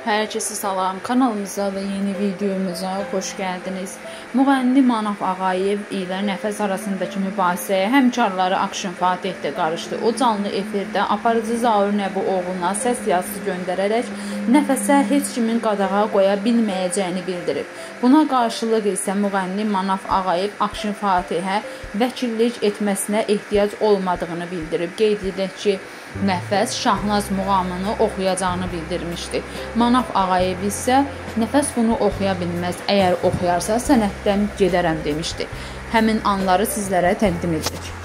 Herkese salam, kanalımıza ve yeni videomuza hoş geldiniz. Müğənni Manaf Ağayev ilə Nəfəs arasındakı mübahisəyə həmkarları Akşin Fatih də qarışdı. O canlı efirdə aparıcı Zaur Nəbi oğluna səs yazısı göndərərək Nəfəsə heç kimin qadağa qoya bilməyəcəyini bildirib. Buna qarşılıq isə müğənni Manaf Ağayev Akşin Fatihə vəkillik etməsinə ehtiyac olmadığını bildirib. Qeyd edək ki, Nəfəs Şahnaz muğamını oxuyacağını bildirmişdi. Manaf Ağayev isə Nəfəs bunu oxuya bilməz, əgər oxuyarsa sənətdən gedərəm demişdi. Həmin anları sizlərə təqdim edirik.